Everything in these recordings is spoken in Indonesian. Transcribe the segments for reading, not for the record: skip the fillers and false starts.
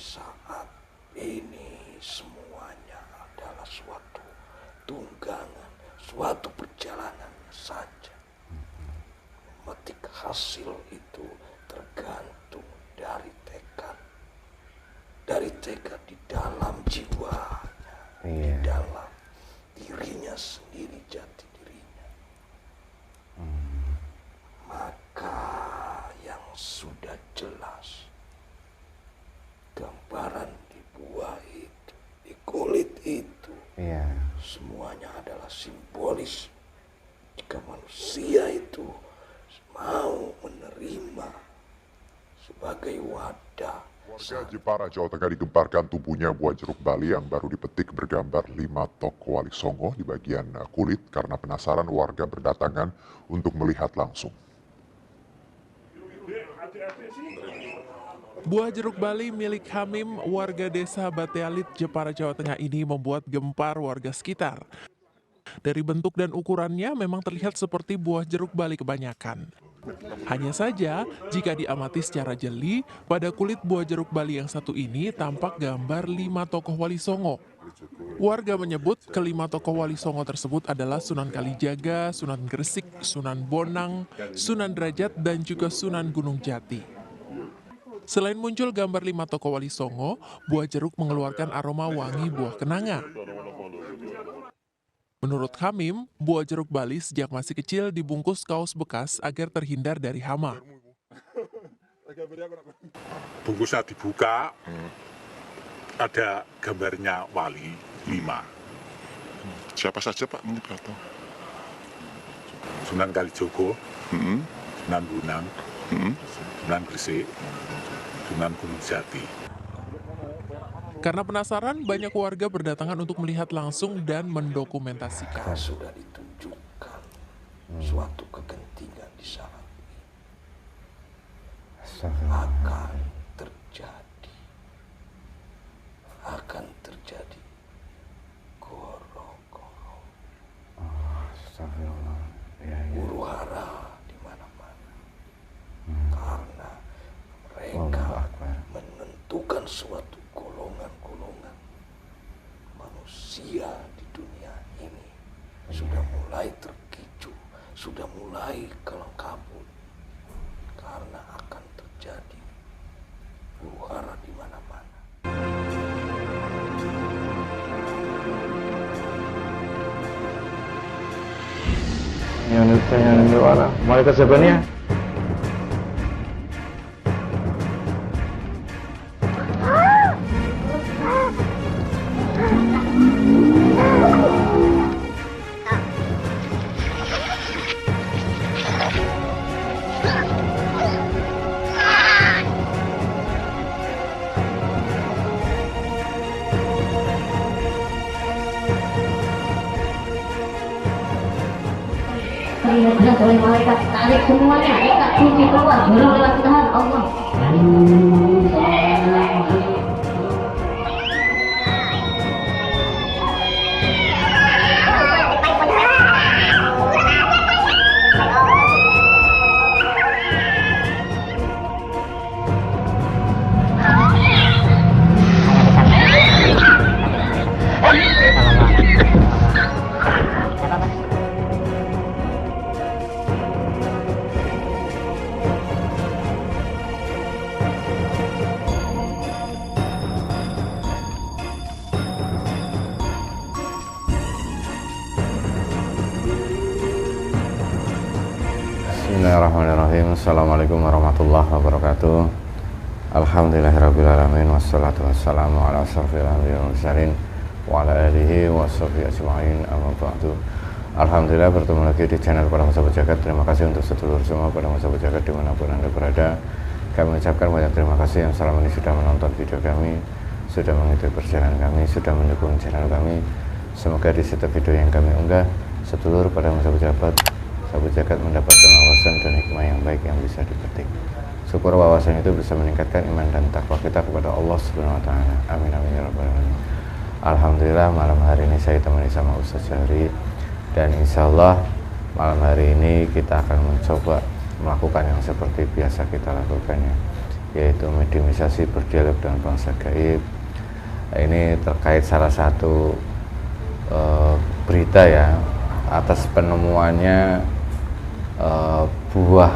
saat ini semuanya adalah suatu tunggangan, suatu perjalanan saja. Memetik hasil itu tergantung dari tekad di dalam jiwanya, di dalam dirinya sendiri, jati dirinya. Maka yang sudah jelas, gambaran di buah itu, di kulit itu, semuanya adalah simbolis. Jika manusia itu mau menerima sebagai wadah. Warga Jepara, Jawa Tengah digemparkan tumbuhnya buah jeruk Bali yang baru dipetik bergambar 5 tokoh Wali Songo di bagian kulit karena penasaran warga berdatangan untuk melihat langsung. Buah jeruk Bali milik Hamim, warga desa Batealit, Jepara, Jawa Tengah ini membuat gempar warga sekitar. Dari bentuk dan ukurannya memang terlihat seperti buah jeruk Bali kebanyakan. Hanya saja, jika diamati secara jeli, pada kulit buah jeruk Bali yang satu ini tampak gambar 5 tokoh Wali Songo. Warga menyebut kelima tokoh Wali Songo tersebut adalah Sunan Kalijaga, Sunan Gresik, Sunan Bonang, Sunan Derajat, dan juga Sunan Gunung Jati. Selain muncul gambar 5 tokoh Wali Songo, buah jeruk mengeluarkan aroma wangi buah kenanga. Menurut Hamim, buah jeruk Bali sejak masih kecil dibungkus kaos bekas agar terhindar dari hama. Bungkusnya dibuka, ada gambarnya wali 5. Siapa saja Pak? Sunan Kalijogo, Sunan Bonang, Sunan Gresik, Sunan Gunung Jati. Karena penasaran, banyak warga berdatangan untuk melihat langsung dan mendokumentasikan. Sudah ditunjukkan suatu kegentingan di sana. Akan terjadi goro-goro, huru hara di mana-mana. Karena mereka menentukan suatu golongan-golongan manusia di dunia ini sudah mulai terkicu, sudah mulai kelam kabut, karena akan terjadi huru hara di mana-mana. Yang mulai ke sebenarnya. Oleh malaikat tarik semuanya, kita kunci keluar, dorong lewat tahan Allah. Bismillahirrahmanirrahim. Assalamualaikum warahmatullahi wabarakatuh. Alhamdulillahirrabbilalamin. Wassalatu wassalamu ala asrofil anbiya'i wal mursalin wa ala alihi wa sahbihi ajma'in, amma ba'du. Alhamdulillah bertemu lagi di channel Padang Sahabat Jagat. Terima kasih untuk sedulur semua Padang Sahabat Jagat dimanapun Anda berada. Kami ucapkan banyak terima kasih yang selama ini sudah menonton video kami, sudah mengikuti perjalanan kami, sudah mendukung channel kami. Semoga di setiap video yang kami unggah, sedulur Padang Sahabat Jagat mendapatkan wawasan dan hikmah yang baik yang bisa dipetik. Syukur wawasan itu bisa meningkatkan iman dan takwa kita kepada Allah Subhanahu wa taala. Amin amin ya rabbal alamin. Alhamdulillah malam hari ini saya temani sama Ustaz Jahri, dan insya Allah malam hari ini kita akan mencoba melakukan yang seperti biasa kita lakukannya, yaitu mediumisasi berdialog dengan bangsa gaib. Ini terkait salah satu berita ya, atas penemuannya buah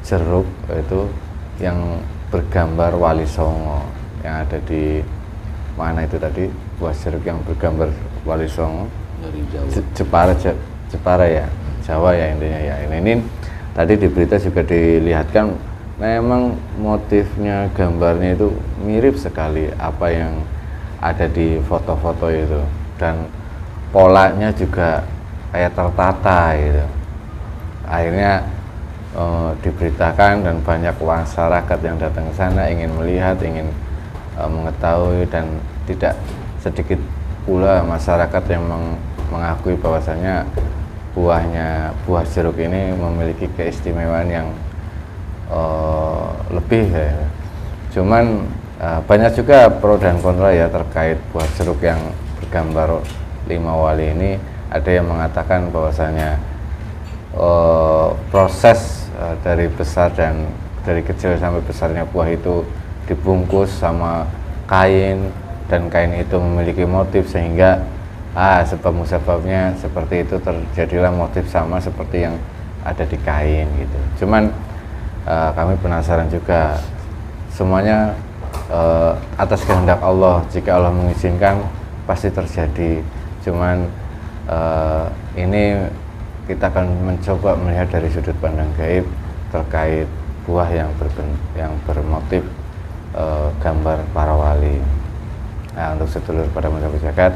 jeruk itu yang bergambar Wali Songo yang ada di mana itu tadi, buah jeruk yang bergambar Wali Songo Dari Jawa. Jepara ya, Jawa ya intinya ya. Ini tadi di berita juga dilihatkan memang motifnya, gambarnya itu mirip sekali apa yang ada di foto-foto itu, dan polanya juga kayak tertata gitu. Akhirnya diberitakan dan banyak masyarakat yang datang ke sana ingin melihat, ingin mengetahui, dan tidak sedikit pula masyarakat yang mengakui bahwasanya buah jeruk ini memiliki keistimewaan yang lebih ya. Cuman banyak juga pro dan kontra ya terkait buah jeruk yang bergambar 5 wali ini. Ada yang mengatakan bahwasanya proses dari besar dan dari kecil sampai besarnya buah itu dibungkus sama kain, dan kain itu memiliki motif sehingga sebab-musababnya seperti itu, terjadilah motif sama seperti yang ada di kain gitu. Cuman kami penasaran juga, semuanya atas kehendak Allah, jika Allah mengizinkan pasti terjadi. Cuman ini kita akan mencoba melihat dari sudut pandang gaib terkait buah yang bermotif gambar para wali. Nah, untuk sedulur pada masyarakat jagat,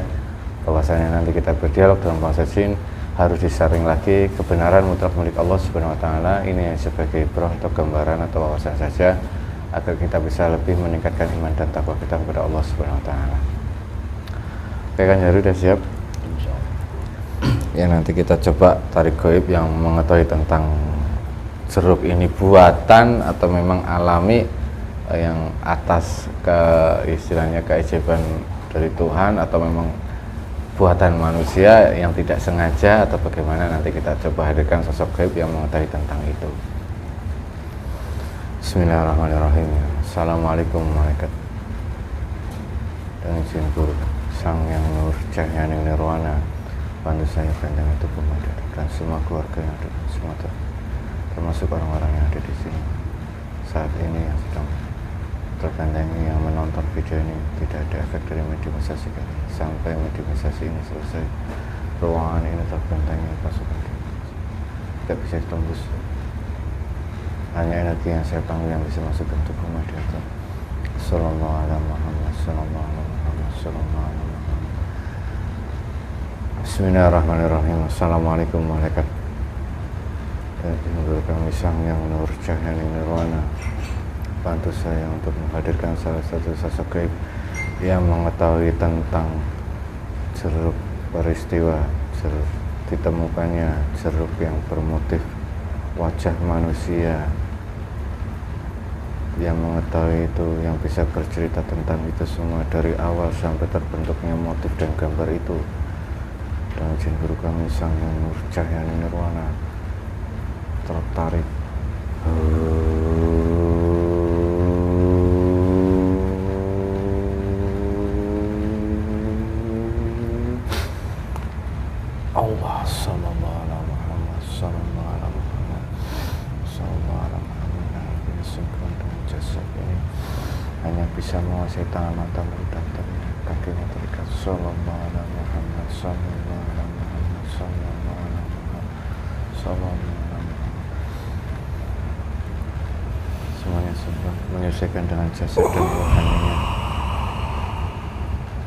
bahwasanya nanti kita berdialog dalam bangsa jin harus disaring lagi kebenaran mutlak milik Allah Subhanahu wa taala. Ini sebagai ibrah atau gambaran atau wawasan saja agar kita bisa lebih meningkatkan iman dan takwa kita kepada Allah Subhanahu wa taala. Oke kan, Jaru udah siap? Ya, nanti kita coba tarik gaib yang mengetahui tentang jeruk ini buatan atau memang alami, yang atas istilahnya keajaiban dari Tuhan, atau memang buatan manusia yang tidak sengaja, atau bagaimana. Nanti kita coba hadirkan sosok gaib yang mengetahui tentang itu. Bismillahirrahmanirrahim. Assalamualaikum malaikat dan izin guru sang yang nur cahaya nirwana, bantu saya panjang itu pemadar dan semua keluarga yang ada di Sumatera, termasuk orang-orang yang ada di sini saat ini yang sedang terkandangi, yang menonton video ini. Tidak ada efek dari mediumisasi kali. Sampai mediumisasi ini selesai, ruangan ini terbentangi pasukan tidak bisa ditembus. Hanya energi yang saya panggil yang bisa masuk ke tubuh Mahdiata. Sallallahu alaihi Muhammad, sallallahu alaihi Muhammad, sallallahu alaihi Muhammad. Bismillahirrahmanirrahim. Assalamualaikum malaikat dan guru kami sang yang nur cahaya nirwana, bantu saya untuk menghadirkan salah satu sosok gaib yang mengetahui tentang jeruk peristiwa, jeruk ditemukannya jeruk yang bermotif wajah manusia, yang mengetahui itu, yang bisa bercerita tentang itu semua dari awal sampai terbentuknya motif dan gambar itu. Dan izin guru kami sang yang nur cahaya nirwana tertarik Allah sallallahu alaihi Muhammad sallallahu alaihi Muhammad sallallahu alaihi Muhammad. Disebutkan dengan jasad ini hanya bisa menguasai tangan, mata, mulut, dan telinga, kakinya terikat. Sallallahu alaihi Muhammad sallallahu alaihi Muhammad sallallahu alaihi Muhammad sallallahu alaihi Muhammad. Semuanya sembah menyelesaikan dengan jasad dan rohaninya.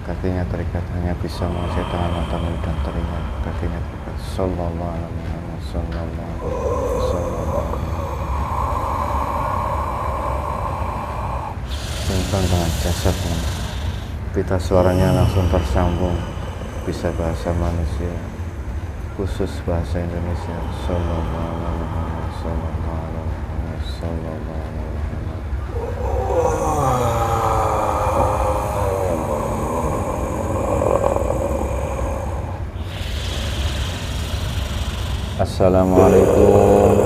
Kakinya terikat, hanya bisa menguasai tangan, mata, mulut, dan telinga, kakinya terikat. Sallallahu alaihi Muhammad sallallahu alaihi Muhammad. Simpan dengan jasadnya. Pita suaranya langsung tersambung, bisa bahasa manusia, khusus bahasa Indonesia. Sallallahu alaihi Muhammad sallallahu alaihi Muhammad sallallahu alaihi Muhammad. Assalamualaikum.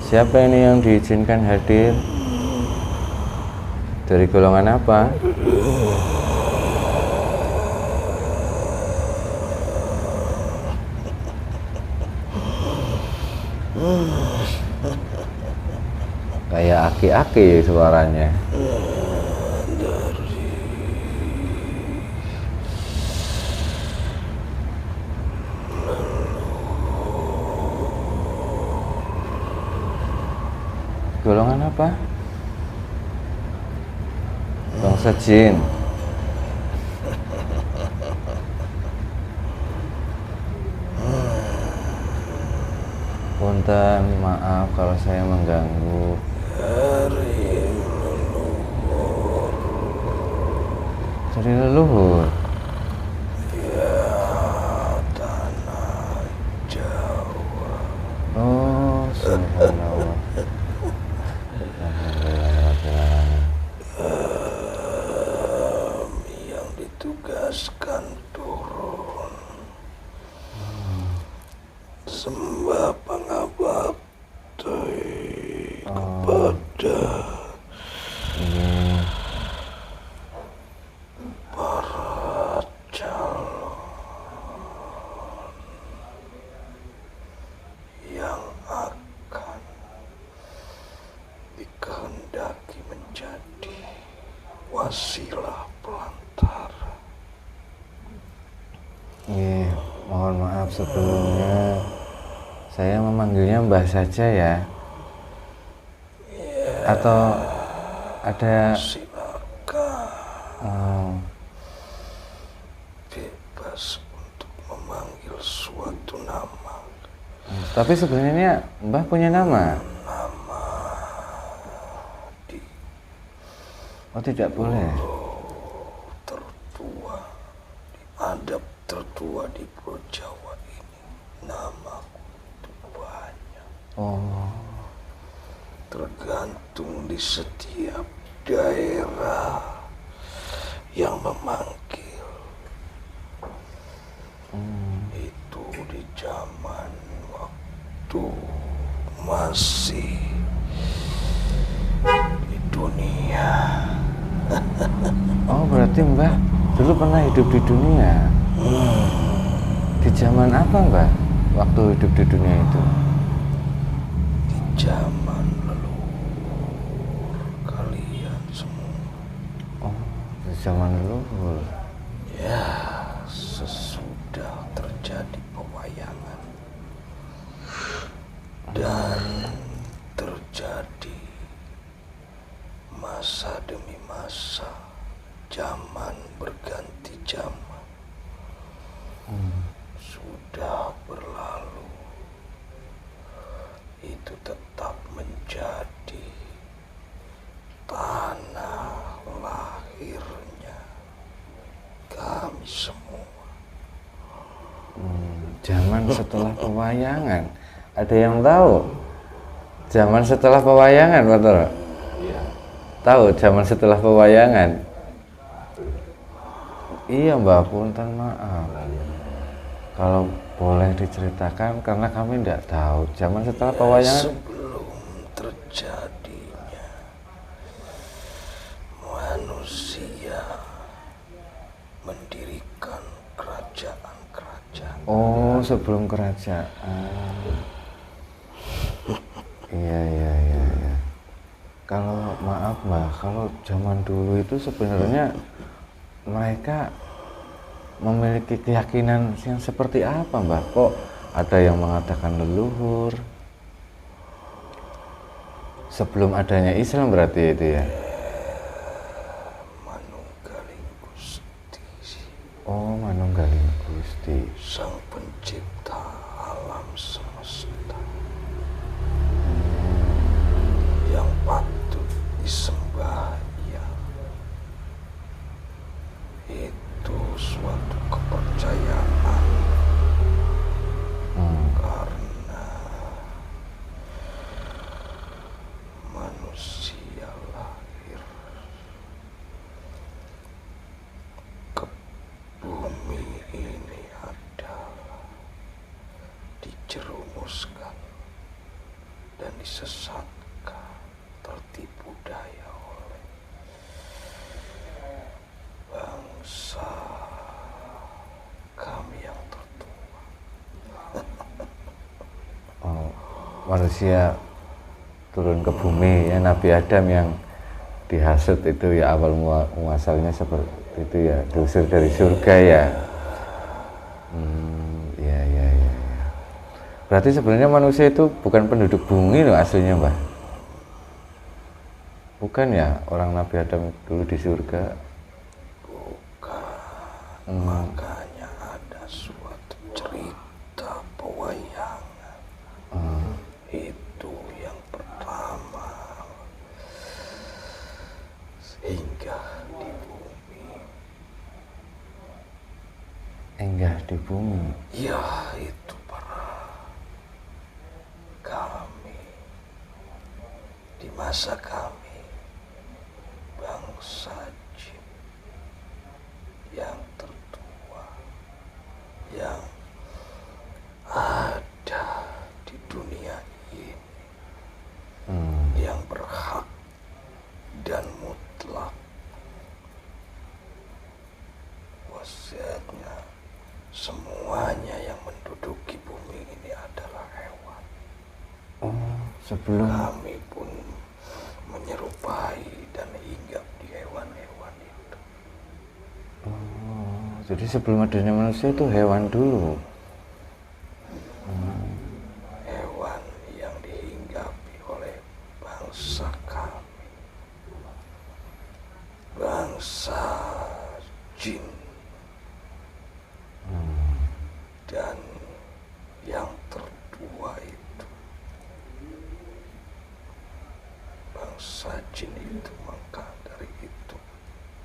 Siapa ini yang diizinkan hadir? Dari golongan apa? Kayak aki-aki suaranya. Golongan apa? Bangsa jin. Punten, maaf kalau saya mengganggu. Dari leluhur. Tanah Jawa. Oh, subhanallah. Yang ditugaskan turun sembah pangabakti kepada para calon yang akan dikehendaki menjadi wasilah pelantara. Mohon maaf sebelumnya. Saya memanggilnya Mbah saja ya. Atau ada Silakan. Bebas untuk memanggil suatu nama. tapi sebenarnya Mbah punya nama. Oh, tidak boleh. Tertua, diadab tertua di Pulau Jawa ini, namaku itu banyak. Oh, Tergantung di setiap daerah yang memanggil. Itu di zaman waktu masih di dunia. oh berarti Mbah dulu pernah hidup di dunia. Di zaman apa Mbah? Waktu hidup di dunia itu? Di zaman leluhur kalian semua. Oh, di zaman leluhur. Ya, sesudah terjadi pewayangan dan terjadi masa demi masa, zaman berganti zaman. Sudah berlalu, itu tetap menjadi tanah lahirnya kami semua. Zaman setelah pewayangan. Ada yang tahu? Zaman setelah pewayangan, Pak Toro? Tahu zaman setelah pewayangan? Iya Mbak, punten maaf. Kalau boleh diceritakan, karena kami tidak tahu zaman setelah pewayangan. Sebelum terjadinya manusia mendirikan kerajaan-kerajaan. Oh, sebelum kerajaan. Iya. Kalau maaf Mbak, kalau zaman dulu itu sebenarnya mereka memiliki keyakinan yang seperti apa Mbak? Kok ada yang mengatakan leluhur? Sebelum adanya Islam berarti itu ya? Manunggaling Gusti, Oh, Manunggaling Gusti. Sang Pencipta alam semesta, yang patut disembah ia. Itu suatu kepercayaan karena manusia lahir dan disesatkan, tertipu daya oleh bangsa kami yang tertua. Oh, manusia turun ke bumi ya, Nabi Adam yang dihasut itu ya, awal muasalnya seperti itu ya, diusir dari surga ya. Ya. Berarti sebenarnya manusia itu bukan penduduk bumi loh aslinya, Mbah. Bukan ya, orang Nabi Adam dulu di surga. Bukan, makanya ada suatu cerita pewayangan. Itu yang pertama singgah di bumi. Enggak di bumi. Ya, itu para kami di masa kami, bangsa jin yang tertua yang ada di dunia ini, yang berhak dan mutlak. Wasiatnya semuanya yang menduduki bumi ini adalah hewan. Sebelum Kami pun menyerupai dan hinggap di hewan-hewan itu. jadi sebelum adanya manusia itu hewan dulu. Hewan yang dihinggapi oleh bangsa kami, bangsa jin, dan yang tertua itu, bangsa jin itu. Maka dari itu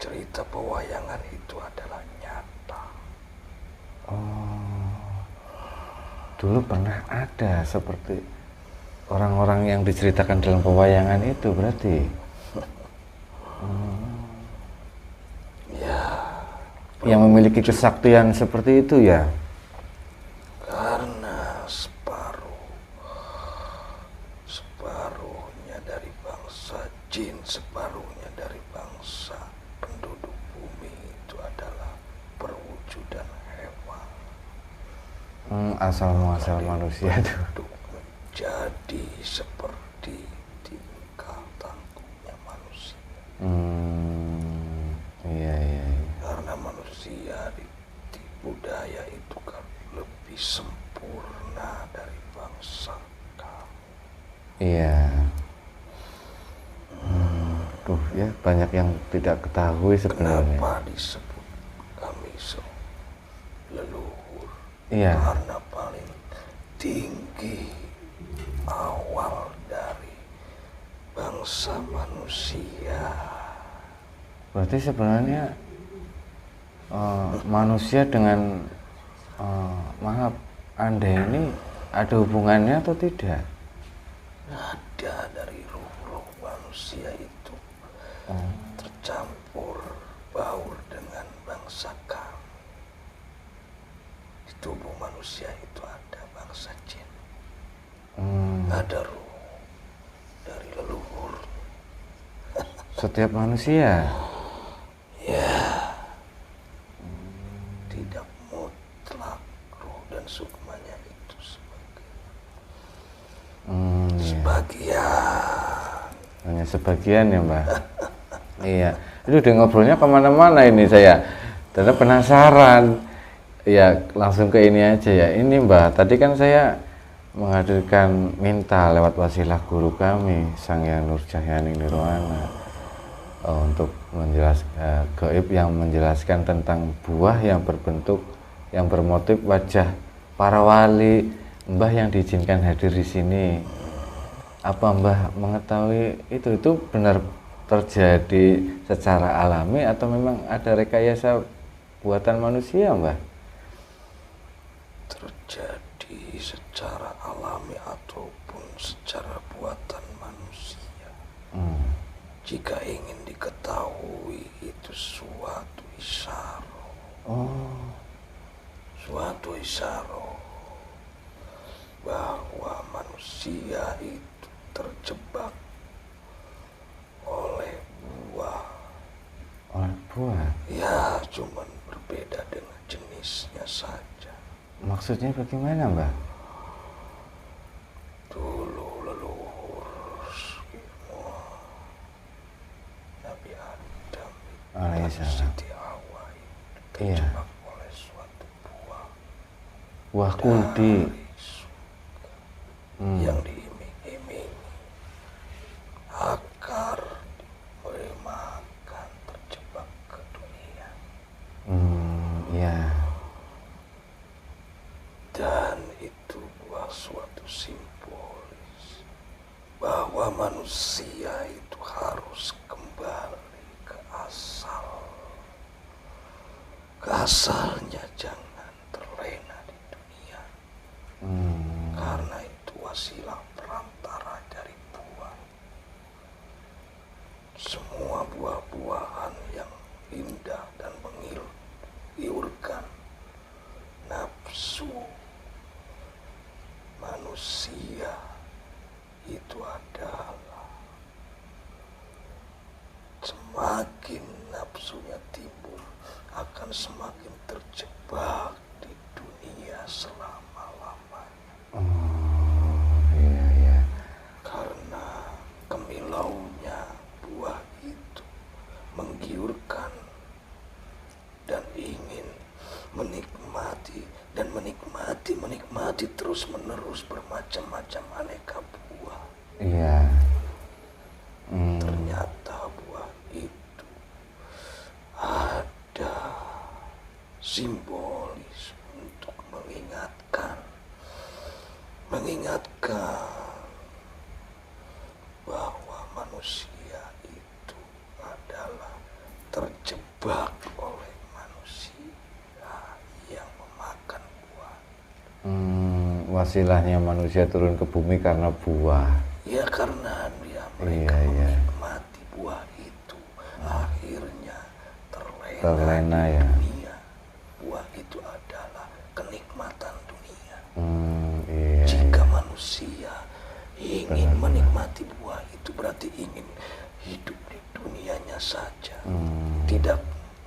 cerita pewayangan itu adalah nyata. Dulu pernah ada seperti orang-orang yang diceritakan dalam pewayangan itu berarti. Ya, Yang memiliki kesaktian seperti itu ya. karena separuhnya dari bangsa jin, separuhnya dari bangsa penduduk bumi itu adalah perwujudan hewan. Asal muasal manusia itu. Untuk menjadi seperti tingkah tangkuknya manusia. Iya. Karena manusia di budaya itu kan lebih sempurna dari bangsa kami. Iya. Duh ya, banyak yang tidak ketahui sebenarnya. Kenapa disebut kami leluhur? Iya. Karena paling tinggi awal dari bangsa manusia. Berarti sebenarnya manusia dengan maaf, Anda ini ada hubungannya atau tidak? Ada dari ruh-ruh manusia itu tercampur baur dengan bangsa kami. Di tubuh manusia itu ada bangsa jin. Ada ruh dari leluhur. Setiap manusia. Tidak mutlak ruh dan sukmanya itu sebagai sebagian. Hanya sebagian ya, Mbak. Iya. Itu udah ngobrolnya kemana-mana ini saya. Karena penasaran. Ya langsung ke ini aja ya. Ini Mbak, tadi kan saya menghadirkan minta lewat wasilah guru kami, Sang Hyang Nurcahyani Nirwana, untuk menjelaskan gaib yang menjelaskan tentang buah yang berbentuk, yang bermotif wajah para wali. Mbah yang diizinkan hadir di sini, apa Mbah mengetahui itu benar terjadi secara alami atau memang ada rekayasa buatan manusia, Mbah? Terjadi secara alami ataupun secara buatan manusia. Jika ingin diketahui itu suatu isyarah. Suatu isyarah bahwa manusia itu Maksudnya bagaimana, Mbah? Dulu leluhur semua Nabi Adam dan Alaihissalam. Siti Hawa Iya. terjebak oleh suatu buah Buah kunti. dari surga yang diiming-imingi agar makan terjebak ke dunia. Iya. Dan itu buah suatu simbolis bahwa manusia itu harus kembali ke asal. Ke asalnya, jangan terlena di dunia. Karena itu wasilah perantara dari buah. Semua buah-buahan yang indah dan menggiurkan nafsu manusia itu adalah semakin nafsunya timbul akan semakin terjebak di dunia selama-lamanya. Iya, iya. Karena kemilaunya buah itu menggiurkan dan ingin menikmati dan menikmati terus menerus bermacam-macam aneka buah. Iya. Ternyata buah itu ada simbolis untuk mengingatkan bahwa manusia itu adalah terjebak oleh manusia yang memakan buah. Wasilahnya manusia turun ke bumi karena buah. Ya karena Iya, mereka iya. menikmati buah itu, akhirnya Terlena, di ya. dunia. Buah itu adalah kenikmatan dunia. Iya. Jika manusia ingin menikmati buah itu berarti ingin hidup di dunianya saja, tidak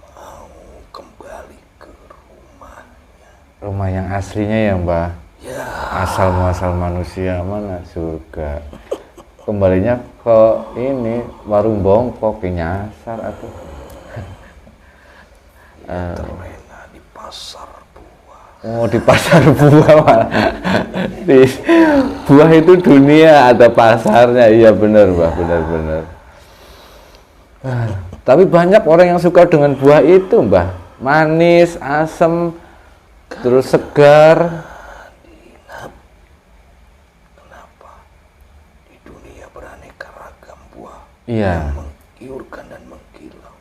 mau kembali ke rumahnya. Rumah yang aslinya ya, Mbah. Ya, Asal muasal manusia mana surga. Kembalinya ke ini warung bongkok nyasar atau terlena di pasar buah. oh di pasar buah malah. Buah itu dunia, ada pasarnya. Iya benar, Mbah, benar-benar. Tapi banyak orang yang suka dengan buah itu, Mbah. Manis, asam, terus segar. Kenapa? Di dunia beraneka ragam buah Iya. yang menggiurkan dan mengkilau.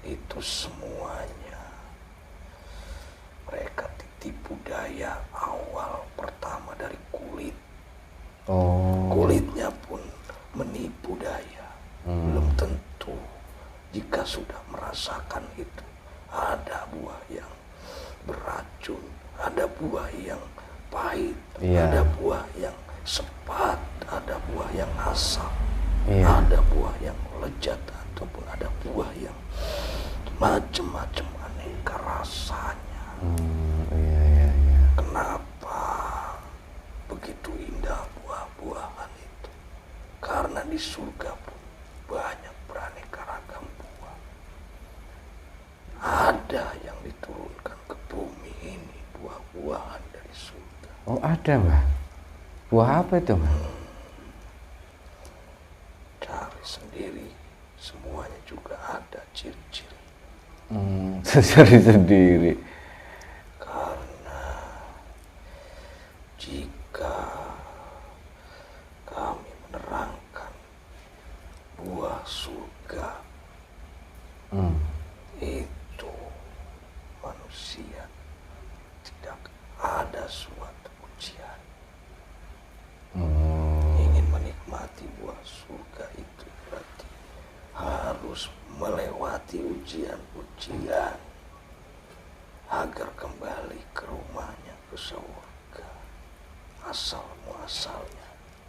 Itu semuanya mereka ditipu daya awal pertama dari kulit. Oh. Kulitnya pun menipu daya. Belum tentu jika sudah merasakan itu. Ada buah yang beracun, ada buah yang pahit, Iya. ada buah yang sepat, ada buah yang asam, Iya. ada buah yang lezat, ataupun ada buah yang macam-macam aneka rasanya. Iya, iya, iya. Kenapa begitu indah buah-buahan itu? Karena di surga pun banyak beraneka ragam buah. Ada yang diturunkan ke bumi ini, buah-buahan dari surga. Oh ada, Mbah. Buah apa itu, Mbah? Cari sendiri, semuanya juga ada ciri-ciri. Cari sendiri. Karena jika kami menerangkan buah surga, itu manusia tidak ada suatu ujian. Ingin menikmati buah surga itu berarti harus melewati ujian-ujian agar kembali ke rumahnya, ke surga asal muasalnya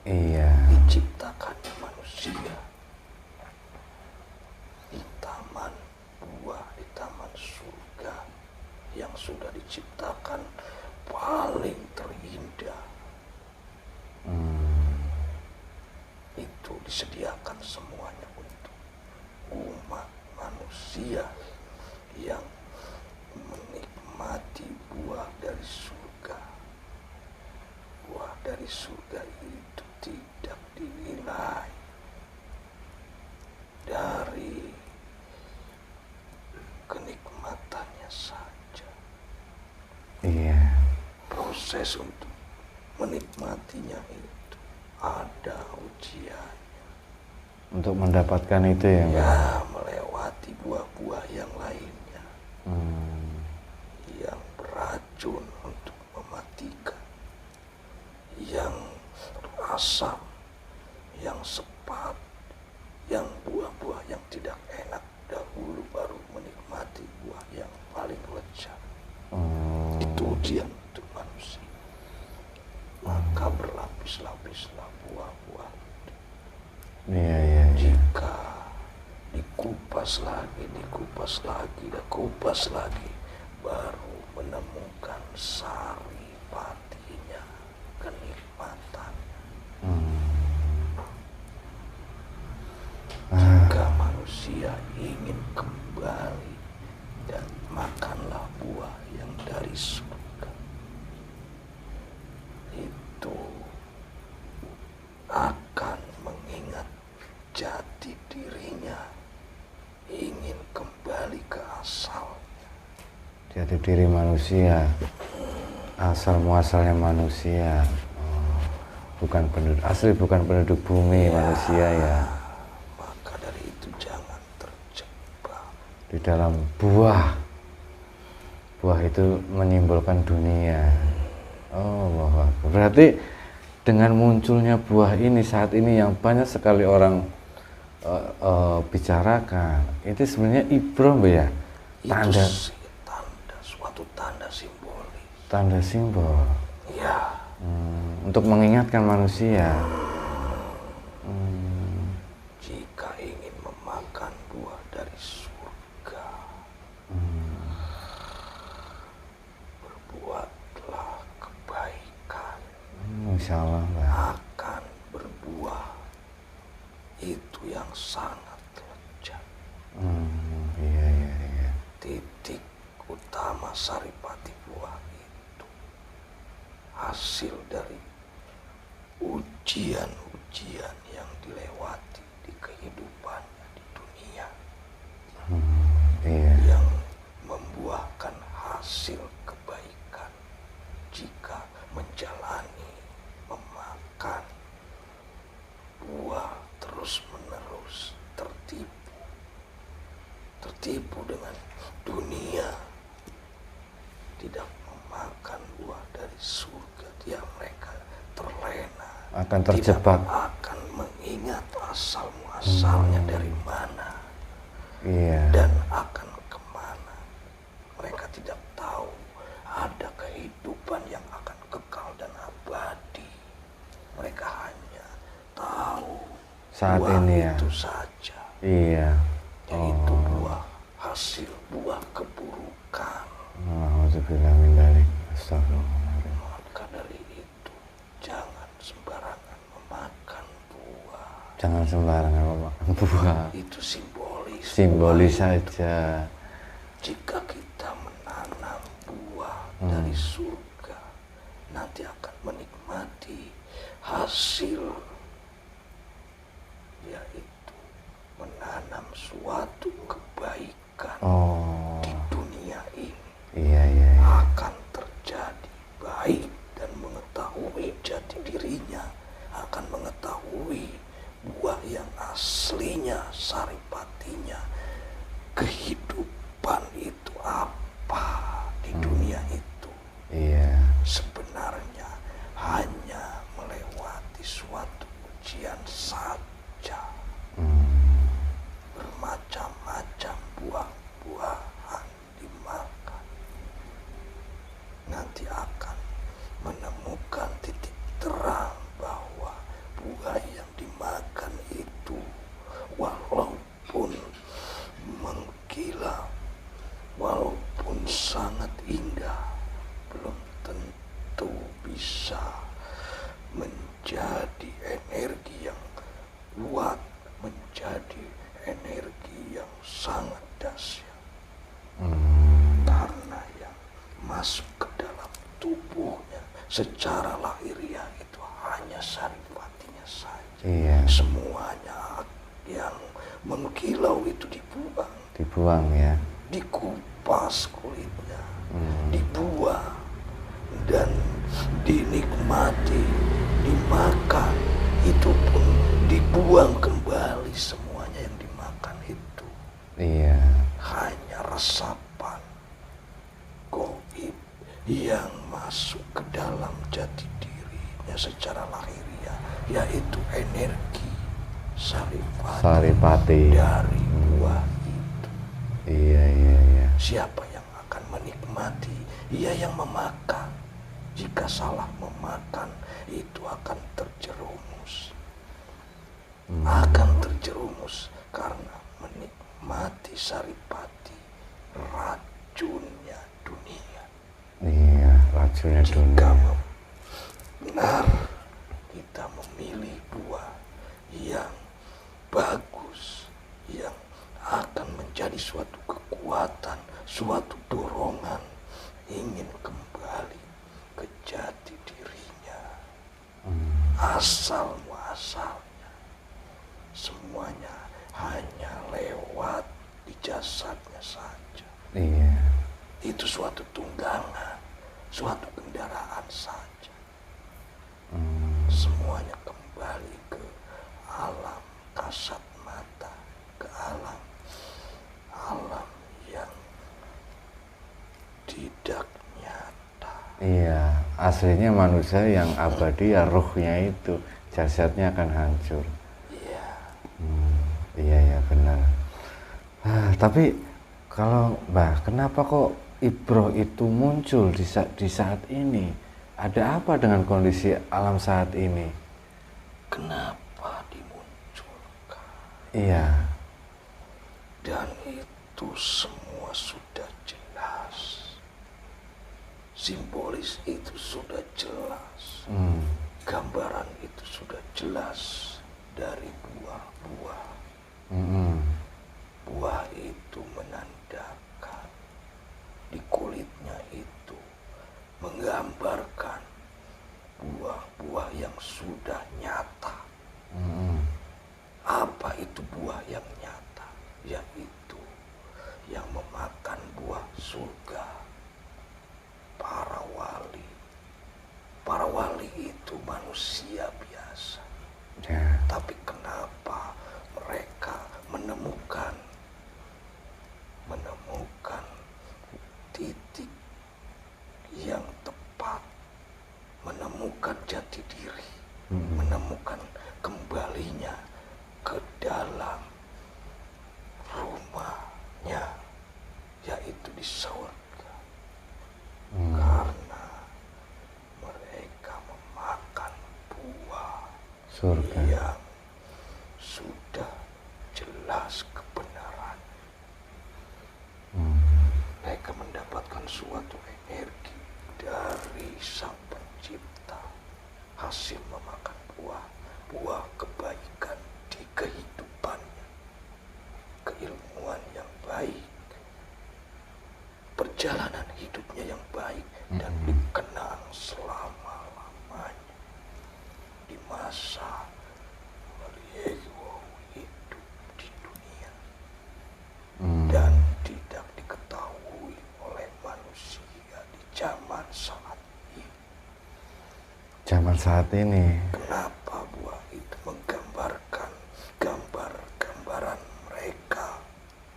Iya. diciptakannya manusia di taman buah, di taman surga yang sudah diciptakan paling terindah. Itu disediakan semuanya untuk umat manusia yang menikmati buah dari surga. Buah dari surga itu tidak dinilai dari kenikmatannya saja. Iya. Proses untuk menikmatinya itu ada ujian. Untuk mendapatkan itu ya, Mbak? Ya, melewati buah-buah yang lainnya. Yang beracun untuk mematikan. Yang asam, yang sepat, yang buah-buah yang tidak enak dahulu baru menikmati buah yang paling lezat. Itu ujian untuk manusia. Maka berlapis-lapislah buah-buah itu. Iya. Jika dikupas lagi, baru menemukan sari patinya, kenikmatan. Jika manusia ingin kembali dan makanlah buah yang dari surga, itu akan mengingat jati dirinya, ingin kembali ke asalnya. Jati diri manusia, asal muasalnya manusia. Bukan penduduk asli, bukan penduduk bumi manusia ya. Maka dari itu jangan terjebak Di dalam buah. Buah itu menyimbolkan dunia. Oh, berarti dengan munculnya buah ini saat ini yang banyak sekali orang bicarakan, itu sebenarnya ibrah, Mbak ya? Tanda, itu suatu tanda simbolis. tanda simbol. Ya, Untuk mengingatkan manusia. jika ingin memakan buah dari surga, berbuatlah kebaikan, Insya Allah, Mbak. akan berbuah itu yang sangat lezat. Iya. Titik utama saripati buah itu hasil dari ujian-ujian yang dilewati di kehidupannya di dunia, Iya. yang membuahkan hasil kebaikan jika menjalani, memakan buah terus-menerus, tertipu dengan dunia, tidak memakan buah dari surga, dia mereka terlena, Akan terjebak. tidak akan mengingat asal muasalnya dari mana Iya. dan akan kemana. Mereka tidak tahu ada kehidupan yang akan kekal dan abadi. Mereka hanya tahu Saat buah ini ya. itu saja, Iya. yaitu buah hasil buah keburukan. Alhamdulillah min dzalik. Astagfirullahaladzim. Maka dari itu jangan sembarangan memakan buah. Jangan sembarangan memakan buah. Itu simbolis. Simbolis Buah itu. saja. Jika kita menanam buah dari surga, nanti akan menikmati hasil, yaitu menanam suatu kebaikan di dunia ini. Iya. Akan terjadi baik dan mengetahui jati dirinya, akan mengetahui buah yang aslinya, saripatinya, kehidupan itu apa di dunia itu. Iya. Sebenarnya hanya melewati suatu ujian saja. Bermacam-macam buah-buahan dimakan, nanti akan menemukan titik terang bahwa buah yang dimakan itu walaupun mengkilap, walaupun sangat Iya. Semuanya yang mengkilau itu dibuang. Dibuang ya. Dikupas kulitnya, dibuang, dan dinikmati, dimakan. Itu pun dibuang kembali semuanya yang dimakan itu. Iya. Hanya resapan gaib yang masuk ke dalam jati dirinya secara lahiriah, yaitu energi saripati dari buah itu. Iya, iya, iya. Siapa yang akan menikmati? Ia yang memakan. Jika salah memakan, itu akan terjerumus. Akan terjerumus karena menikmati saripati, racunnya dunia. Iya, racunnya Jika dunia. benar kita memilih buah yang bagus, yang akan menjadi suatu kekuatan, suatu dorongan ingin kembali ke jati dirinya, asal muasalnya, semuanya hanya lewat di jasadnya saja. Iya. Itu suatu tunggangan, suatu kendaraan saja. Semuanya kembali ke alam kasat mata, ke alam yang tidak nyata. Iya, aslinya manusia yang abadi ya ruhnya itu, jasadnya akan hancur. Iya. Iya ya benar. Tapi kalau Mbah, kenapa kok Ibroh itu muncul di saat ini? Ada apa dengan kondisi alam saat ini? Kenapa dimunculkan? Iya. Dan itu semua sudah jelas. Simbolis itu sudah jelas. Gambaran itu sudah jelas dari buah-buah. Buah itu menandakan, di kulitnya itu menggambarkan buah-buah yang sudah nyata. Apa itu buah yang nyata? Yaitu yang memakan buah surga. Para wali. Para wali itu manusia biasa. Ya. Tapi kenapa mereka menemukan titik yang tepat, menemukan jati diri, menemukan kembalinya ke dalam rumahnya, yaitu di surga. Karena mereka memakan buah Surga. yang sudah jelas kebenaran. Mereka mendapatkan suatu energi dari Sang Pencipta hasil memakan buah kebaikan di kehidupannya, keilmuan yang baik, perjalanan hidupnya yang baik, dan dikenang selama-lamanya di masa beliau hidup di dunia dan tidak diketahui oleh manusia di zaman saat ini. Zaman saat ini. Kenapa buah itu menggambarkan gambaran mereka?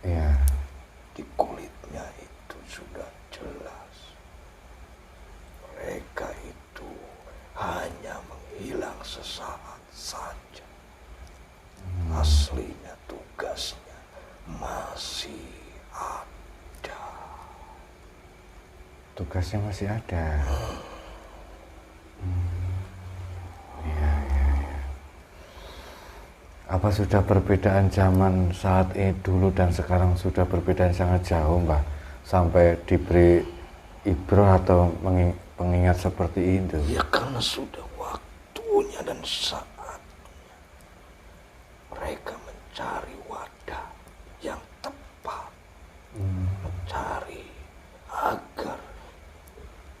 Iya. Di kulitnya itu sudah jelas. Mereka itu hanya menghilang sesaat saja. Aslinya tugasnya masih ada. Tugasnya masih ada. Apa sudah perbedaan zaman saat ini dulu dan sekarang sudah perbedaan sangat jauh, Mbak? Sampai diberi ibroh atau pengingat seperti itu? Ya karena sudah waktunya dan saatnya. Mereka mencari wadah yang tepat. Mencari agar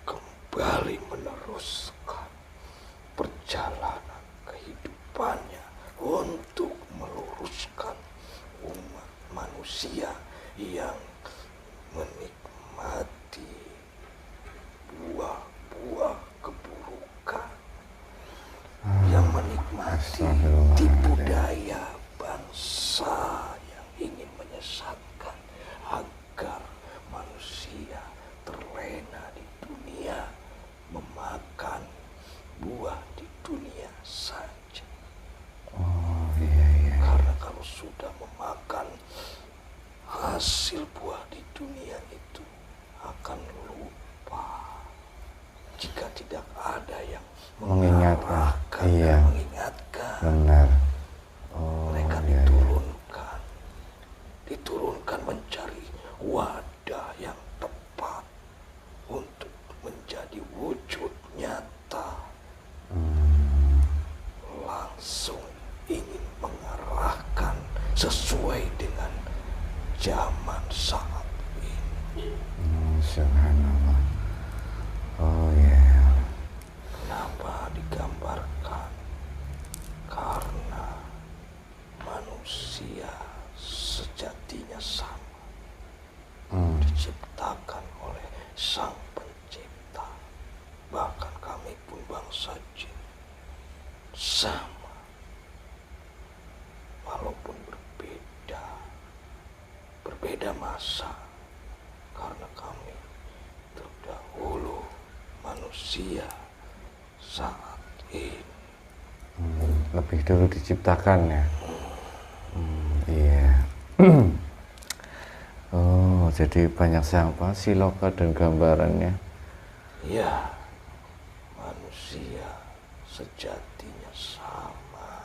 kembali meneruskan perjalanan kehidupannya hasil buah di dunia itu akan lupa jika tidak ada yang mengingatkan. mengarahkan Iya. dan mengingatkan. Benar. Oh, Mereka iya, iya. diturunkan mencari wadah yang tepat untuk menjadi wujud nyata. Langsung ingin mengarahkan sesuai dengan zaman saat ini. Subhanallah. Oh ya. Kenapa digambarkan? Karena manusia sejatinya sama, diciptakan oleh Sang Pencipta. Bahkan kami pun bangsa jin sama, walaupun berbeda masa, karena kami terdahulu manusia saat ini. Lebih dulu diciptakan ya. Iya. Oh, jadi banyak siapa siloka dan gambarannya. Ya, manusia sejatinya sama.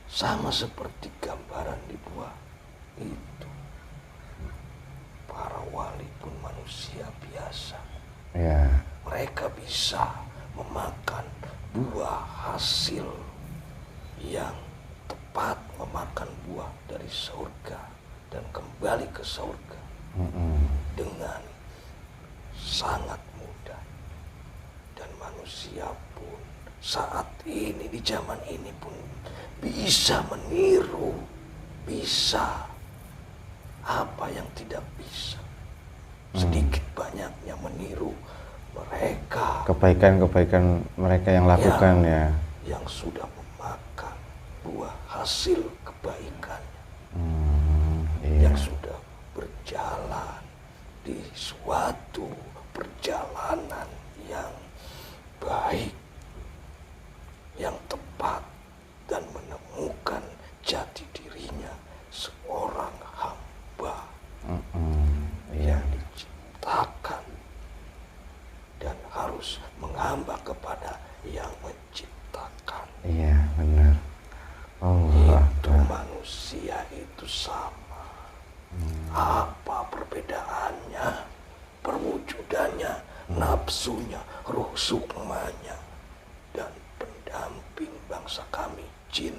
Sama seperti gambaran di buah itu. Para wali pun manusia biasa. Ya. Mereka bisa memakan buah hasil yang tepat, memakan buah dari surga dan kembali ke surga dengan sangat mudah. Dan manusia pun saat ini, di zaman ini pun bisa meniru, bisa apa yang tidak bisa, sedikit banyaknya meniru mereka, Kebaikan-kebaikan mereka yang lakukan ya. yang sudah memakan buah hasil kebaikannya, Iya. yang sudah berjalan di suatu perjalanan yang baik, yang tepat, dan menemukan jati dirinya seorang hamba Iya. yang diciptakan dan harus menghamba kepada yang menciptakan. Iya, benar. Oh, Itu manusia itu sama. Apa perbedaannya? Perwujudannya, nafsunya, ruh sukmanya, dan pendamping bangsa kami jin,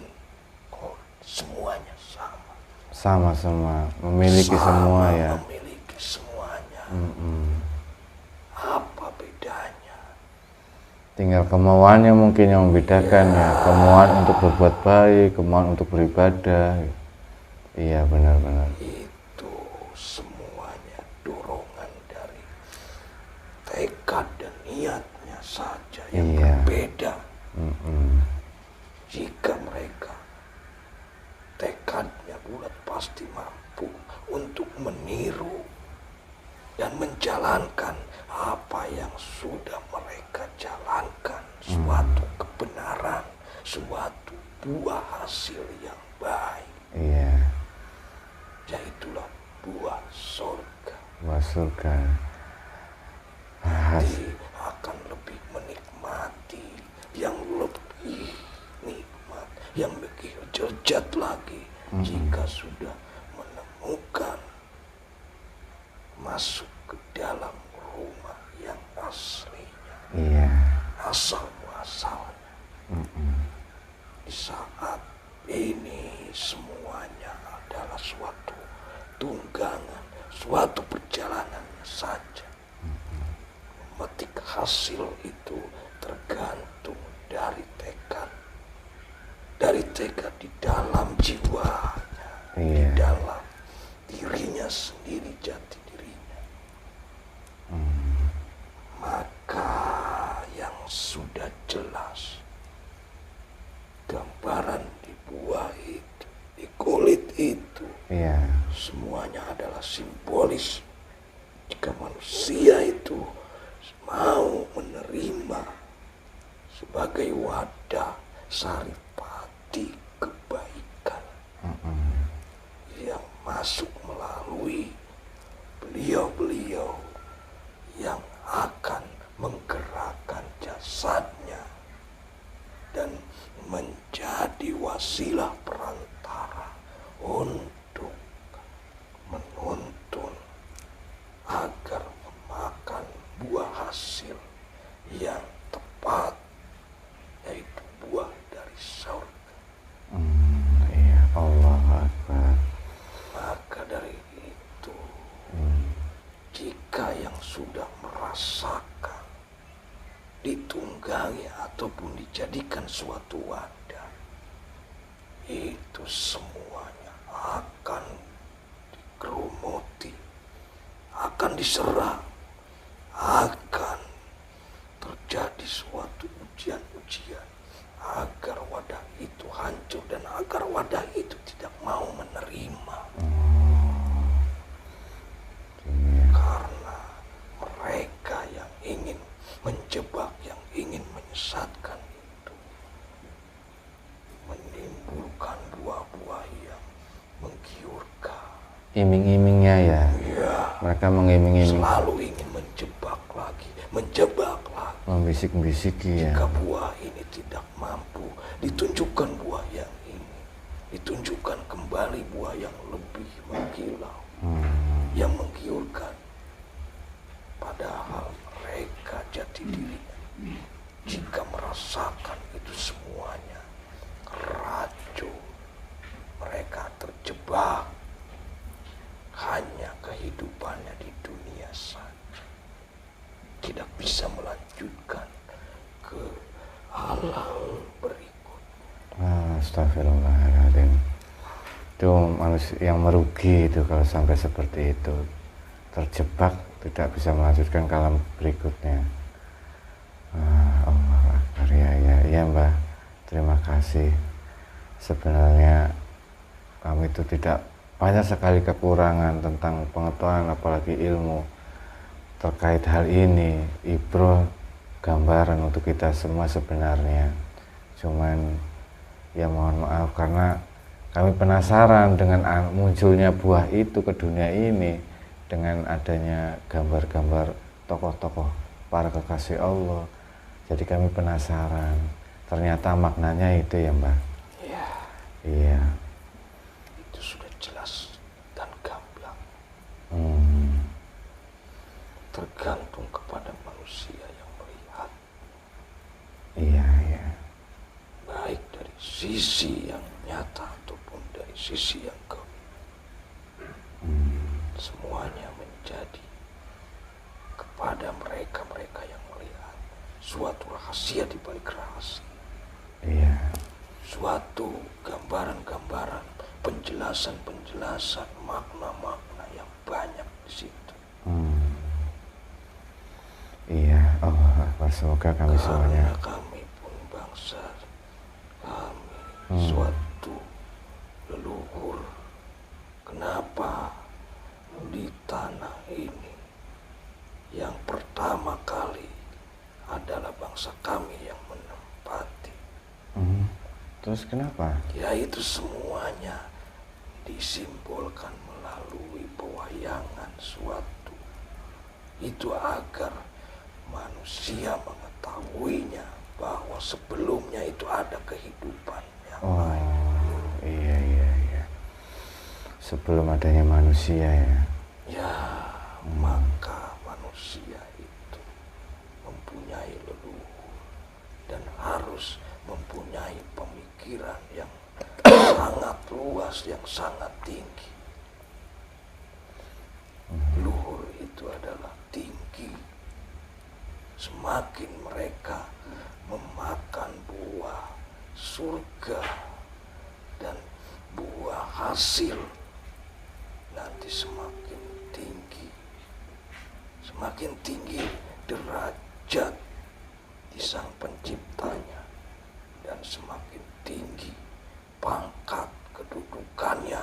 semuanya sama. sama semua, memiliki semua ya. Memiliki semuanya. Apa bedanya? Tinggal kemauannya mungkin yang membedakan ya. Kemauan untuk berbuat baik, kemauan untuk beribadah. Iya, benar-benar. Itu semuanya dorongan dari tekad dan niatnya saja yang Iya. berbeda. Jika mereka tekadnya bulat, pasti mampu untuk meniru dan menjalankan apa yang sudah mereka jalankan, suatu kebenaran, suatu buah hasil yang baik. Iya, Yaitulah buah surga. buah surga. Jadi akan lebih menikmati, yang lebih nikmat, yang lebih jejat lagi jika sudah menemukan masuk ke dalam rumah yang aslinya, Iya, asal muasalnya. Di saat ini semuanya adalah suatu tunggangan, suatu perjalanannya saja. Memetik hasil itu tergantung dari tekad di dalam jiwanya, di Iya. dalam dirinya sendiri, jati dirinya. Maka yang sudah jelas, gambaran di buah itu, di kulit itu, iya, semuanya adalah simbolis. Jika manusia itu mau menerima sebagai wadah saripati kebaikan yang masuk beliau-beliau yang akan menggerakkan jasadnya dan menjadi wasilah perantara untuk menuntun agar memakan buah hasil yang tepat, yaitu buah dari surga. Iya, Allahu Akbar. Maka dari itu, jika yang sudah merasakan, ditunggangi ataupun dijadikan suatu wadah, itu semuanya akan dikerumuti, akan diserang, akan terjadi suatu ujian-ujian agar wadah itu hancur dan agar wadah itu tidak mau menerima. Karena mereka yang ingin menjebak, yang ingin menyesatkan itu menimbulkan buah-buah yang menggiurkan. Iming-imingnya ya. Ya, Mereka mengiming-iming, selalu ingin menjebak lagi, membisik-bisiki ya. jika buah ini tidak mampu, ditunjukkan buah yang ini, ditunjukkan kembali buah yang lebih mengkilau, yang menggiurkan. Padahal mereka jati dirinya, jika merasakan itu semuanya racun, mereka terjebak hanya kehidupannya di dunia saja, tidak bisa melanjutkan ke hal berikut. Astagfirullahaladzim. Itu manusia yang merugi itu kalau sampai seperti itu, terjebak tidak bisa melanjutkan ke alam berikutnya. Allah Akbar. Ya Mbah, terima kasih. Sebenarnya kami itu tidak banyak sekali kekurangan tentang pengetahuan, apalagi ilmu terkait hal ini. Ibroh, gambaran untuk kita semua sebenarnya. Cuman ya mohon maaf karena kami penasaran dengan munculnya buah itu ke dunia ini, dengan adanya gambar-gambar tokoh-tokoh para kekasih Allah. Jadi kami penasaran, ternyata maknanya itu ya Mbak. Ya, Iya. itu sudah jelas dan gamblang. Tergantung kepada manusia yang melihat, Iya. baik dari sisi yang nyata ataupun dari sisi yang gaib. Semuanya menjadi kepada mereka-mereka yang melihat suatu rahasia di balik rahasia. Iya. Suatu gambaran-gambaran, penjelasan-penjelasan, makna-makna yang banyak di situ. Iya, Allah Akbar. Semoga kami semuanya. Karena kami pun bangsa, kami suatu leluhur. Kenapa di tanah ini yang pertama kali adalah bangsa kami yang menempati? Terus kenapa? Yaitu semuanya disimbolkan melalui pewayangan suatu. Itu agar manusia mengetahuinya bahwa sebelumnya itu ada kehidupan yang lain. Iya. Sebelum adanya manusia ya. Ya, maka manusia itu mempunyai leluhur dan harus mempunyai pemikiran yang sangat luas, yang sangat tinggi. Luhur itu adalah tinggi. Semakin mereka memakan buah surga dan buah hasil, nanti semakin tinggi derajat di sang penciptanya, dan semakin tinggi pangkat kedudukannya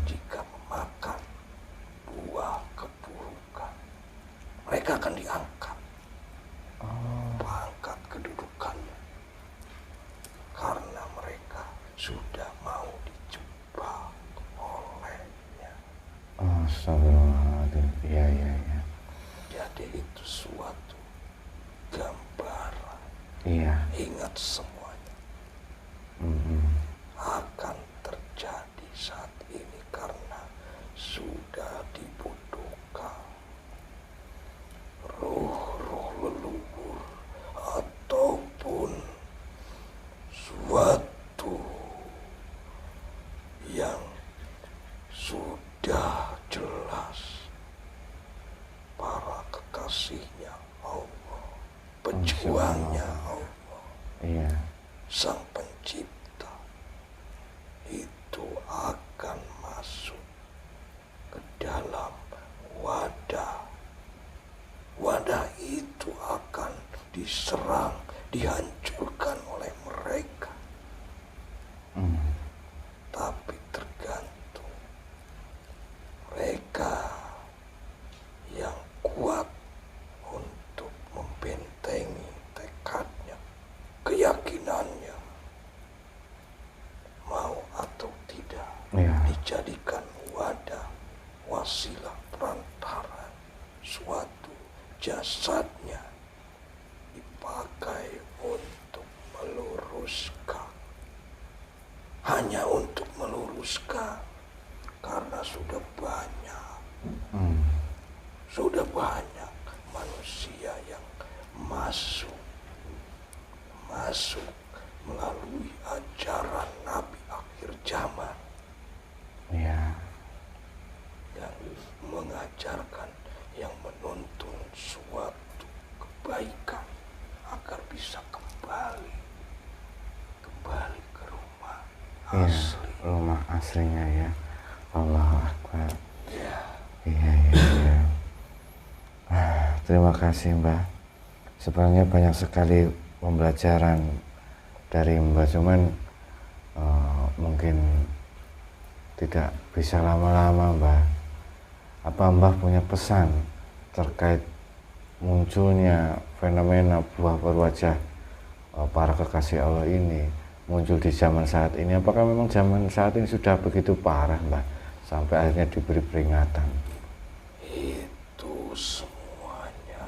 jika memakan buah keburukan. Mereka akan diangkat pangkat kedudukannya karena mereka sudah mau dijebak olehnya. Astagfirullahaladzim. Iya, iya, iya. Jadi itu suatu gambaran. Iya. Ingat semuanya akan terjadi saat ini karena sudah dibutuhkan roh-roh leluhur ataupun suatu yang sudah jelas para kekasihnya Allah, pejuangnya Allah, Iya. Sang Pencipta itu akan masuk ke dalam wadah. Wadah itu akan diserang, dihancurkan oleh mereka. Tapi tergantung mereka yang kuat untuk membentengi tekadnya, keyakinannya, mau atau tidak, Iya. dijadikan wadah, wasilah, perantara, suatu jasadnya dipakai untuk meluruskan, hanya untuk meluruskan, karena sudah banyak manusia yang masuk melalui ajaran Nabi akhir zaman. Iya. Yang mengajarkan, yang menuntun suatu kebaikan agar bisa kembali ke rumah Iya, asli. rumah aslinya ya. Allahu Akbar. Ya, Iya, iya, iya. Terima kasih Mbah. Sebenarnya banyak sekali pembelajaran dari Mbah, cuman mungkin tidak bisa lama-lama Mbah. Apa Mbah punya pesan terkait munculnya fenomena buah berwajah para kekasih Allah ini muncul di zaman saat ini? Apakah memang zaman saat ini sudah begitu parah Mbah sampai akhirnya diberi peringatan? itu semuanya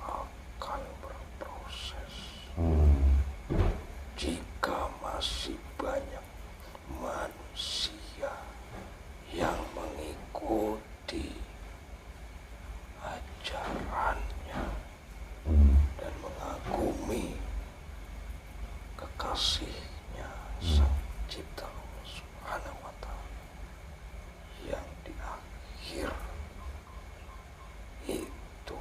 akan berproses. Jika masih banyak manusia yang mengikuti ajarannya dan mengagumi kekasihnya Sang Cipta Allah Subhanahu wa Ta'ala, yang di akhir itu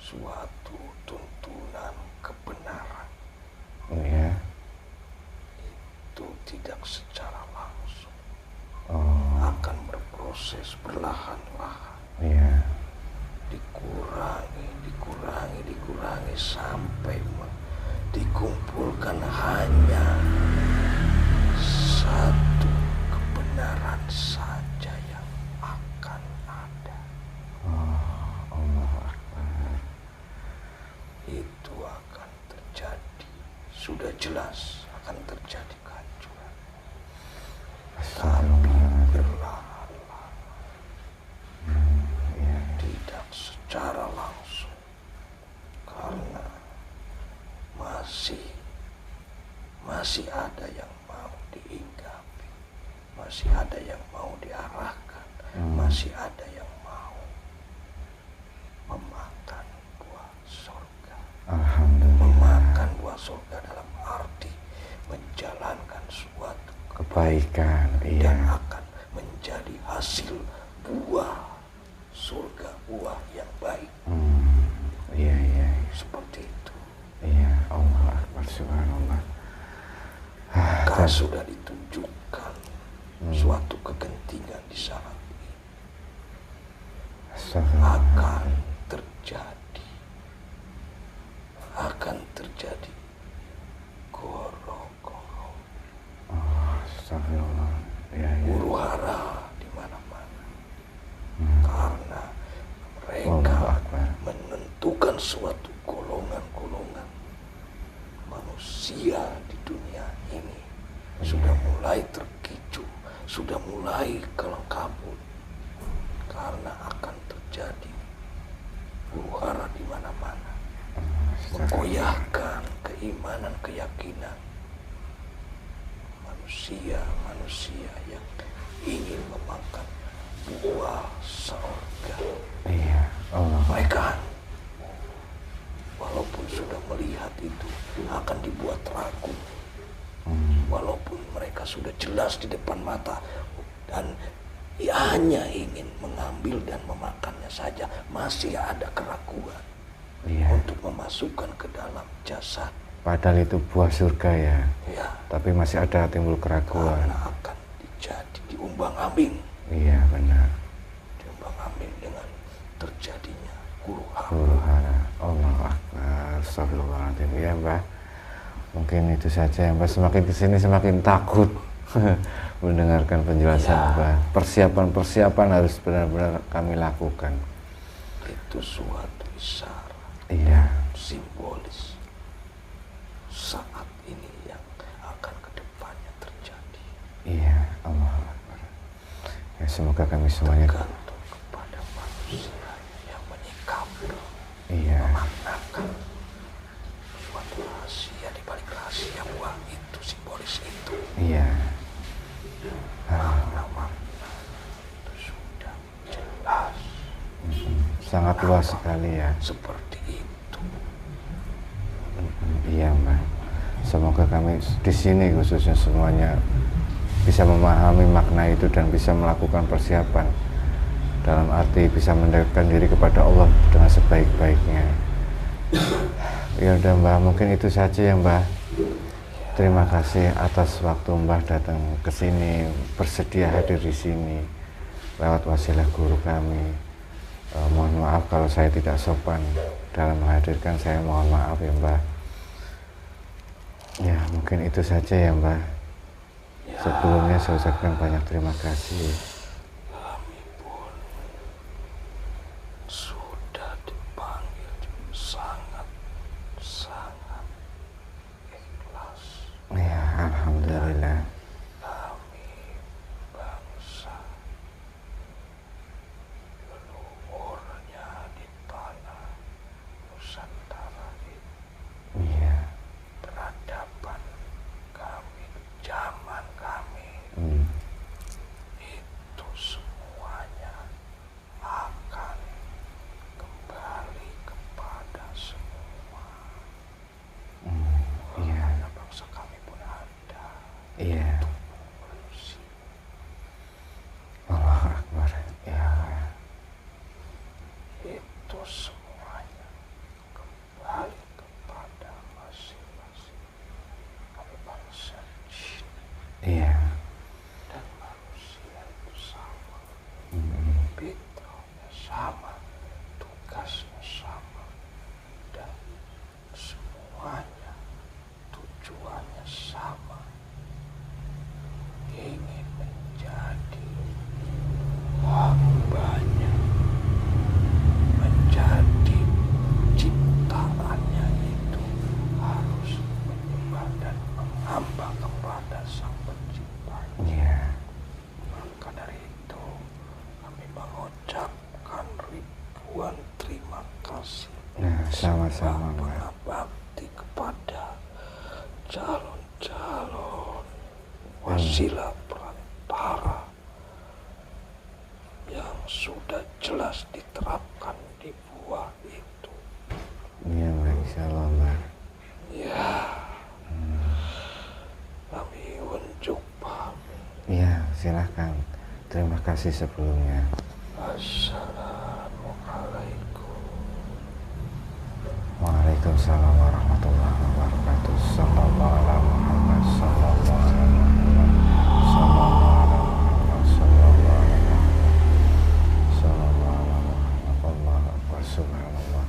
suatu tuntunan kebenaran, Iya. itu tidak secara langsung Oh, akan berproses perlahan-lahan, iya. dikurangi sampai dikumpulkan hanya satu kebenaran saja yang akan ada. Allahu Akbar. Itu akan terjadi, sudah jelas akan terjadi kehancuran, tapi perlahan-lahan, tidak secara langsung, karena masih ada yang mau diinggapi, masih ada yang mau diarahkan, masih ada yang mau memakan buah surga. Alhamdulillah. Memakan buah surga dalam arti menjalankan suatu Kebaikan, dan iya. akan menjadi hasil buah surga, buah yang baik. Iya, iya, iya. Seperti itu. Iya, Allahu Akbar, subhanallah. Karena sudah ditunjukkan suatu kegentingan di sana Astagfirullah. akan terjadi goro-goro, Astagfirullah. Iya, iya. huru hara di mana-mana, karena mereka Allahu Akbar. menentukan suatu golongan-golongan manusia di dunia ini sudah mulai terkicu, sudah mulai kelam kabut, karena akan terjadi huru-hara di mana-mana, menggoyahkan keimanan, keyakinan manusia yang ingin memakan buah surga. Iya, Allah. Mereka walaupun sudah melihat itu akan dibuat ragu, walaupun mereka sudah jelas di depan mata dan hanya ingin mengambil dan memakannya saja, masih ada keraguan untuk memasukkan ke dalam jasad. Padahal itu buah surga ya, tapi masih ada timbul keraguan. Karena akan diumbang-ambing. Iya benar. Diumbang-ambing dengan terjadinya huru-hara. Allahu Akbar. Astagfirullahaladzim. Ya Mbah, mungkin itu saja ya Mbah. Semakin kesini semakin takut mendengarkan penjelasan Mbah. Persiapan-persiapan harus benar-benar kami lakukan. Itu suatu isyarat. Iya. Simbolis saat ini yang akan kedepannya terjadi. Iya, Allahu Akbar. Ya semoga kami semuanya tergantung kepada manusia yang menyikapi, memaknakan suatu rahasia di balik rahasia buah itu, simbolis itu. Iya. Makna-makna itu sudah jelas. Sangat luas sekali ya. Seperti itu. Iya Mbak. Semoga kami di sini khususnya semuanya bisa memahami makna itu dan bisa melakukan persiapan dalam arti bisa mendekatkan diri kepada Allah dengan sebaik-baiknya. Ya udah Mbak, mungkin itu saja ya Mbak. Terima kasih atas waktu Mbak datang ke sini, bersedia hadir di sini lewat wasilah guru kami. Mohon maaf kalau saya tidak sopan dalam menghadirkan, saya mohon maaf ya Mbak. Ya mungkin itu saja ya Mbak. Sebelumnya saya ucapkan banyak terima kasih. Kami pun sudah dipanggil sangat ikhlas. Ya Alhamdulillah. Kami bangsa leluhurnya di tanah Nusantara ini. Iya. Peradaban kami, zaman kami, itu semuanya akan kembali kepada semua. Iya. Karena bangsa kami pun ada. Iya. Manusia. Allahu Akbar. Ya. Itu semuanya kembali kepada masing-masing. Kami bangsa jin Iya. dan manusia itu sama. Fitrahnya sama, tugasnya sama, dan semuanya tujuannya sama. Ingin menjadi hambanya, menjadi ciptaannya itu harus menyembah dan menghamba kepada Sang Penciptanya. Iya. Maka dari itu kami mengucapkan ribuan terima kasih. Nah, sama-sama Mbak. Mengabdi kepada calon-calon wasilah perantara yang sudah jelas diterapkan di buah itu. Iya Mbak, insya Allah Mbak. Ya, kami unjuk pamit. Iya, silahkan. Terima kasih sebelumnya. Assalamualaikum. Waalaikumsalam warahmatullahi wabarakatuh. Sallallahu ala Muhammad, sallallahu ala Muhammad, sallallahu ala Muhammad, sallallahu ala Muhammad, sallallahu ala Muhammad. Allahu Akbar, subhanallah.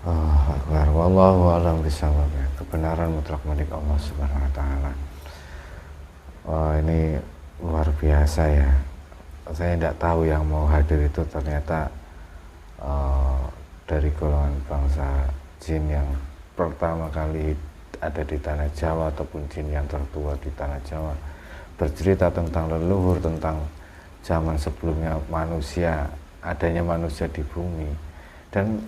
Allahu Akbar, wallahu a'lam bishawab. Kebenaran mutlak milik Allah Subhanahu wa taala. Wah, ini luar biasa ya. Saya tidak tahu yang mau hadir itu ternyata dari golongan bangsa jin yang pertama kali ada di tanah Jawa ataupun jin yang tertua di tanah Jawa, bercerita tentang leluhur, tentang zaman sebelumnya adanya manusia di bumi, dan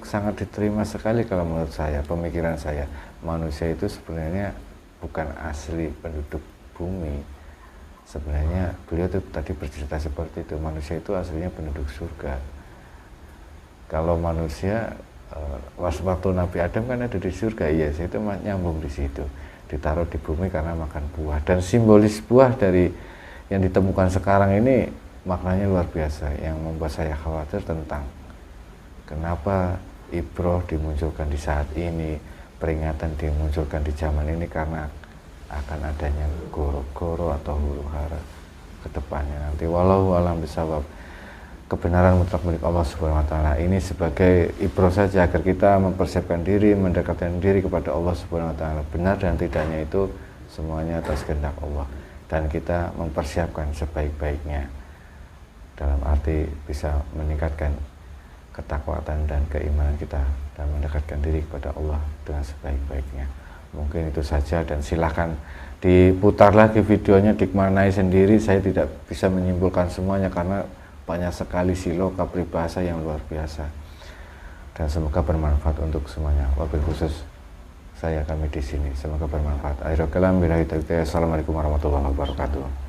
sangat diterima sekali kalau menurut saya, pemikiran saya, manusia itu sebenarnya bukan asli penduduk bumi. Sebenarnya beliau itu tadi bercerita seperti itu, manusia itu aslinya penduduk surga. Kalau manusia waktu Nabi Adam kan ada di surga, iya, itu nyambung di situ, ditaruh di bumi karena makan buah. Dan simbolis buah dari yang ditemukan sekarang ini maknanya luar biasa, yang membuat saya khawatir tentang kenapa ibroh dimunculkan di saat ini, peringatan dimunculkan di zaman ini, karena akan adanya goro-goro atau huru-hara ke depannya nanti. Wallahu a'lam bishawab. Kebenaran mutlak milik Allah Subhanahu wa taala. Ini sebagai ibroh saja agar kita mempersiapkan diri, mendekatkan diri kepada Allah Subhanahu wa taala. Benar dan tidaknya itu semuanya atas kehendak Allah, dan kita mempersiapkan sebaik-baiknya dalam arti bisa meningkatkan ketakwaan dan keimanan kita dan mendekatkan diri kepada Allah dengan sebaik-baiknya. Mungkin itu saja, dan silahkan diputar lagi videonya, dikmanai sendiri. Saya tidak bisa menyimpulkan semuanya karena banyak sekali siloka peribahasa yang luar biasa, dan semoga bermanfaat untuk semuanya. Wabil khusus kami di sini, semoga bermanfaat. Akhirul kalam, billahi taufiq. Assalamualaikum warahmatullahi wabarakatuh.